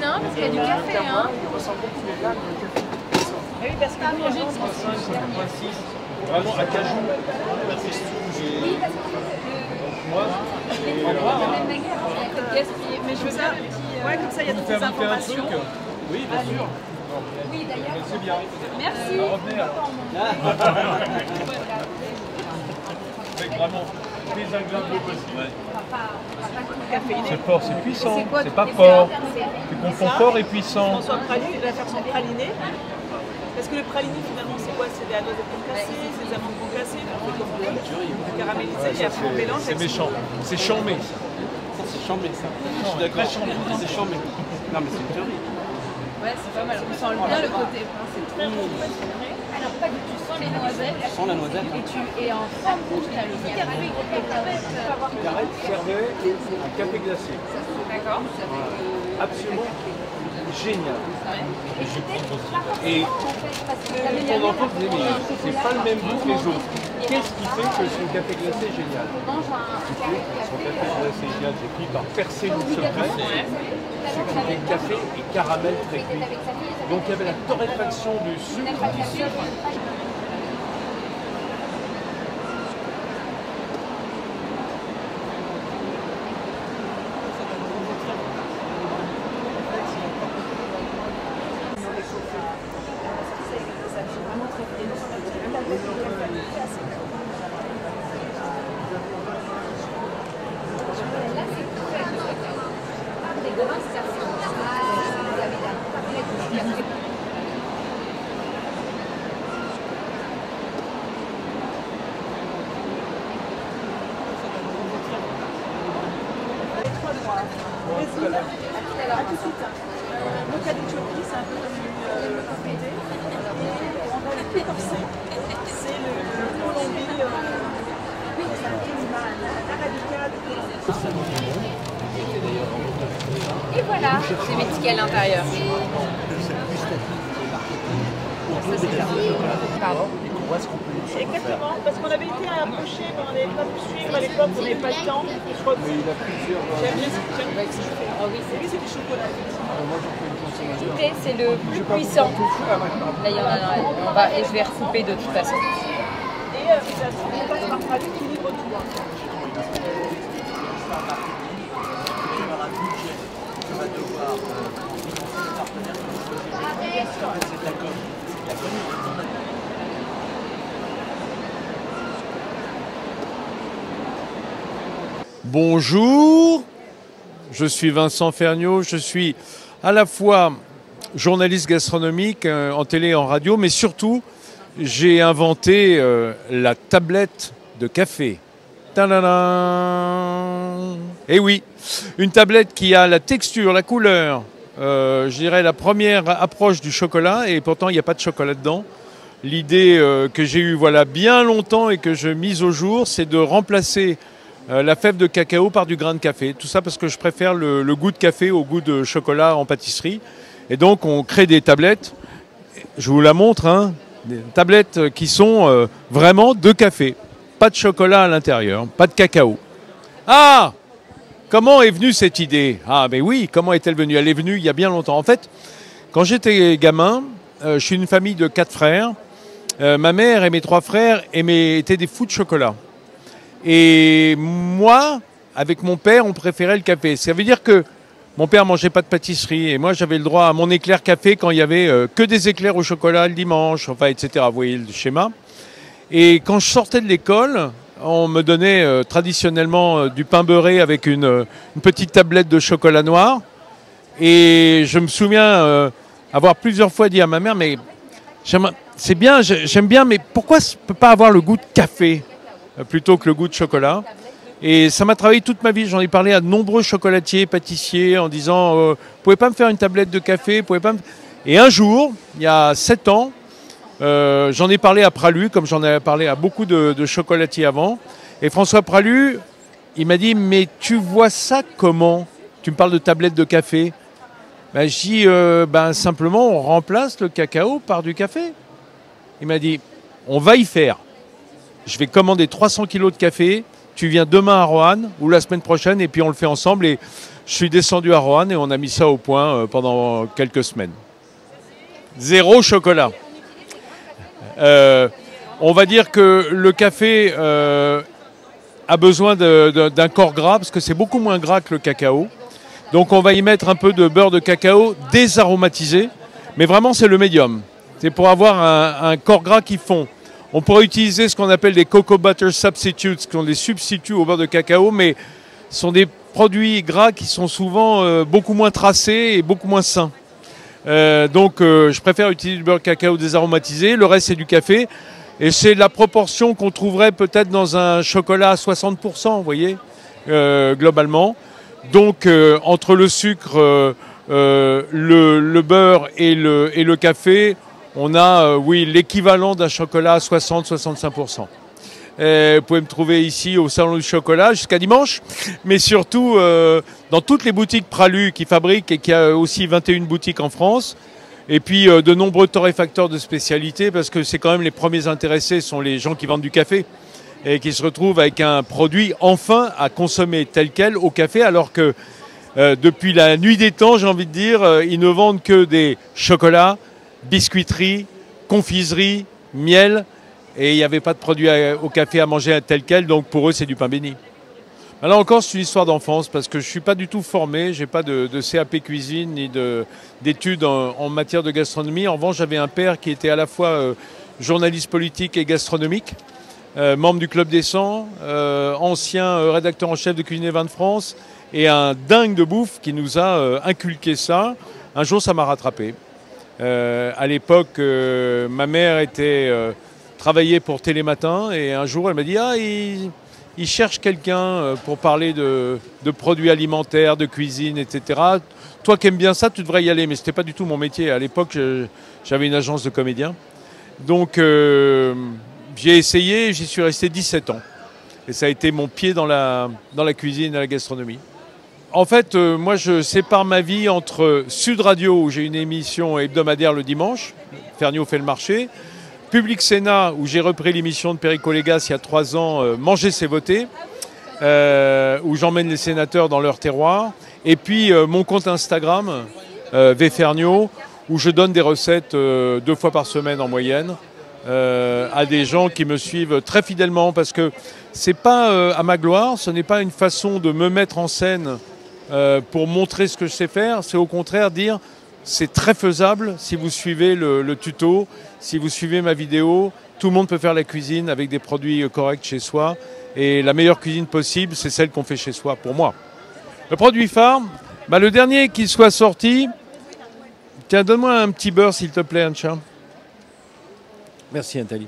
hein, parce qu'il y a du café. Hein. Il ressemble beaucoup au café. Oui, parce que nous, manger 85, 86, vraiment à cajou. La texture, j'ai. Oui, parce que moi, mais je veux ça. Ouais, comme ça, il y a toutes les informations. Oui, bien sûr. Oui, d'ailleurs. C'est bien. Merci. Revenez alors. Avec vraiment les ingrédients possibles. C'est fort, c'est puissant. C'est pas fort. Tu confonds fort et puissant. François Praline, la version pralinée. Parce que le praliné, finalement, c'est quoi? C'est des noix de concassées, c'est des amandes concassées, on fait comme on caramélisé et après on mélange. C'est méchant. C'est chambé, ça. Ça, c'est chambé, ça. Je suis d'accord. C'est chambé. Non, mais c'est une théorie. Ouais, c'est pas mal. On sent bien le côté. C'est très bon. Alors, pas du tout. Tu sens les noisettes. Tu sens la noisette. Et en fin de compte, tu as le café. Cigarette servait un café glacé. D'accord. Absolument génial. Et ton enfant disait, mais c'est pas le même goût que les autres. Qu'est-ce qui fait que son café glacé est génial? Son café glacé est génial, j'ai fini par percer le secret. C'est que c'était café et caramel très cuit. Donc il y avait la torréfaction du sucre. Mocadetchoki, c'est un peu comme une confité. Et on a le Pétorcé, c'est le Colombie, l'arabica de Colombie. Et voilà, j'ai mes tickets à l'intérieur. Pardon. Exactement, parce qu'on avait été approchés, mais on n'avait pas pu suivre à l'époque, on n'avait pas le temps. Je crois que j'aime bien ce que je fais. Ah oui, c'est du chocolat. Écoutez, c'est le plus puissant. Là, il y en a, et je vais recouper de toute façon. Et on passe par Praline qui livre tout. Bonjour, je suis Vincent Ferniaud, je suis à la fois journaliste gastronomique en télé et en radio, mais surtout j'ai inventé la tablette de café. Tadadam! Et oui, une tablette qui a la texture, la couleur, je dirais la première approche du chocolat, et pourtant il n'y a pas de chocolat dedans. L'idée que j'ai eue voilà, bien longtemps et que je mise au jour, c'est de remplacer la fève de cacao par du grain de café. Tout ça parce que je préfère le goût de café au goût de chocolat en pâtisserie. Et donc on crée des tablettes, je vous la montre, hein, des tablettes qui sont vraiment de café. Pas de chocolat à l'intérieur, pas de cacao. Ah! Comment est venue cette idée? Ah mais oui, comment est-elle venue? Elle est venue il y a bien longtemps. En fait, quand j'étais gamin, je suis une famille de 4 frères. Ma mère et mes 3 frères étaient des fous de chocolat. Et moi, avec mon père, on préférait le café. Ça veut dire que mon père mangeait pas de pâtisserie et moi j'avais le droit à mon éclair café quand il y avait que des éclairs au chocolat le dimanche, enfin etc. Vous voyez le schéma. Et quand je sortais de l'école, on me donnait traditionnellement du pain beurré avec une petite tablette de chocolat noir. Et je me souviens avoir plusieurs fois dit à ma mère, mais c'est bien, j'aime bien, mais pourquoi ça ne peut pas avoir le goût de café plutôt que le goût de chocolat? Et ça m'a travaillé toute ma vie. J'en ai parlé à de nombreux chocolatiers, pâtissiers, en disant vous pouvez pas me faire une tablette de café, vous pouvez pas me... Et un jour, il y a 7 ans, j'en ai parlé à Pralu, comme j'en avais parlé à beaucoup de chocolatiers avant. Et François Pralu, il m'a dit mais tu vois ça comment? Tu me parles de tablette de café? Ben, je dis simplement on remplace le cacao par du café. Il m'a dit on va y faire. Je vais commander 300 kilos de café, tu viens demain à Roanne ou la semaine prochaine et puis on le fait ensemble. Et je suis descendu à Roanne et on a mis ça au point pendant quelques semaines. 0 chocolat. On va dire que le café a besoin d'un corps gras parce que c'est beaucoup moins gras que le cacao. Donc on va y mettre un peu de beurre de cacao désaromatisé, mais vraiment c'est le médium. C'est pour avoir un corps gras qui fond. On pourrait utiliser ce qu'on appelle des cocoa butter substitutes, qui sont des substituts au beurre de cacao, mais ce sont des produits gras qui sont souvent beaucoup moins tracés et beaucoup moins sains. Donc je préfère utiliser du beurre de cacao désaromatisé, le reste c'est du café. Et c'est la proportion qu'on trouverait peut-être dans un chocolat à 60%, vous voyez, globalement. Donc entre le sucre, le beurre et le café, on a oui, l'équivalent d'un chocolat à 60-65%. Vous pouvez me trouver ici au Salon du Chocolat jusqu'à dimanche, mais surtout dans toutes les boutiques Pralu qui fabriquent et qui a aussi 21 boutiques en France. Et puis de nombreux torréfacteurs de spécialité, parce que c'est quand même les premiers intéressés, sont les gens qui vendent du café et qui se retrouvent avec un produit enfin à consommer tel quel au café, alors que depuis la nuit des temps, j'ai envie de dire, ils ne vendent que des chocolats, biscuiteries, confiseries, miel, et il n'y avait pas de produit au café à manger tel quel, donc pour eux c'est du pain béni. Là encore, c'est une histoire d'enfance parce que je ne suis pas du tout formé, je n'ai pas de CAP cuisine ni d'études en matière de gastronomie. En revanche, j'avais un père qui était à la fois journaliste politique et gastronomique, membre du Club des 100, ancien rédacteur en chef de Cuisine et Vins de France et un dingue de bouffe qui nous a inculqué ça. Un jour, ça m'a rattrapé. À l'époque, ma mère travaillait pour Télématin et un jour, elle m'a dit « Ah, il cherche quelqu'un pour parler de produits alimentaires, de cuisine, etc. Toi qui aimes bien ça, tu devrais y aller. » Mais ce n'était pas du tout mon métier. À l'époque, j'avais une agence de comédien. Donc, j'ai essayé, j'y suis resté 17 ans. Et ça a été mon pied dans la cuisine et la gastronomie. En fait, moi, je sépare ma vie entre Sud Radio, où j'ai une émission hebdomadaire le dimanche, Ferniaud fait le marché, Public Sénat, où j'ai repris l'émission de Perico Légas il y a 3 ans, Manger c'est voter, où j'emmène les sénateurs dans leur terroir. Et puis mon compte Instagram, Ferniaud, où je donne des recettes 2 fois par semaine en moyenne à des gens qui me suivent très fidèlement. Parce que c'est pas à ma gloire, ce n'est pas une façon de me mettre en scène pour montrer ce que je sais faire. C'est au contraire dire... C'est très faisable si vous suivez le tuto, si vous suivez ma vidéo. Tout le monde peut faire la cuisine avec des produits corrects chez soi. Et la meilleure cuisine possible, c'est celle qu'on fait chez soi, pour moi. Le produit phare, le dernier qui soit sorti... Tiens, donne-moi un petit beurre, s'il te plaît, Ancha. Merci, Nathalie.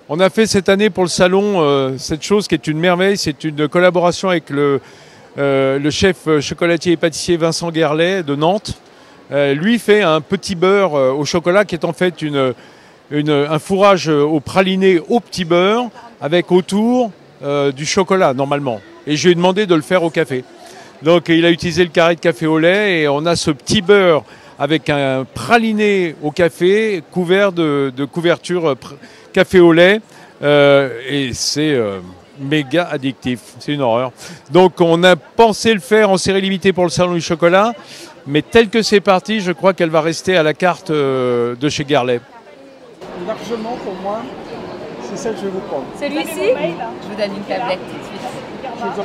On a fait cette année pour le salon cette chose qui est une merveille. C'est une collaboration avec le chef chocolatier et pâtissier Vincent Guerlet de Nantes. Lui fait un petit beurre au chocolat qui est en fait un fourrage au praliné au petit beurre avec autour du chocolat normalement. Et je lui ai demandé de le faire au café. Donc il a utilisé le carré de café au lait et on a ce petit beurre avec un praliné au café couvert de couverture café au lait et c'est méga addictif, c'est une horreur. Donc on a pensé le faire en série limitée pour le Salon du Chocolat. Mais tel que c'est parti, je crois qu'elle va rester à la carte de chez Guerlet. Largement, pour moi, c'est celle que je vais vous prendre. Celui-ci, je vous donne une tablette tout de suite. Je vous en...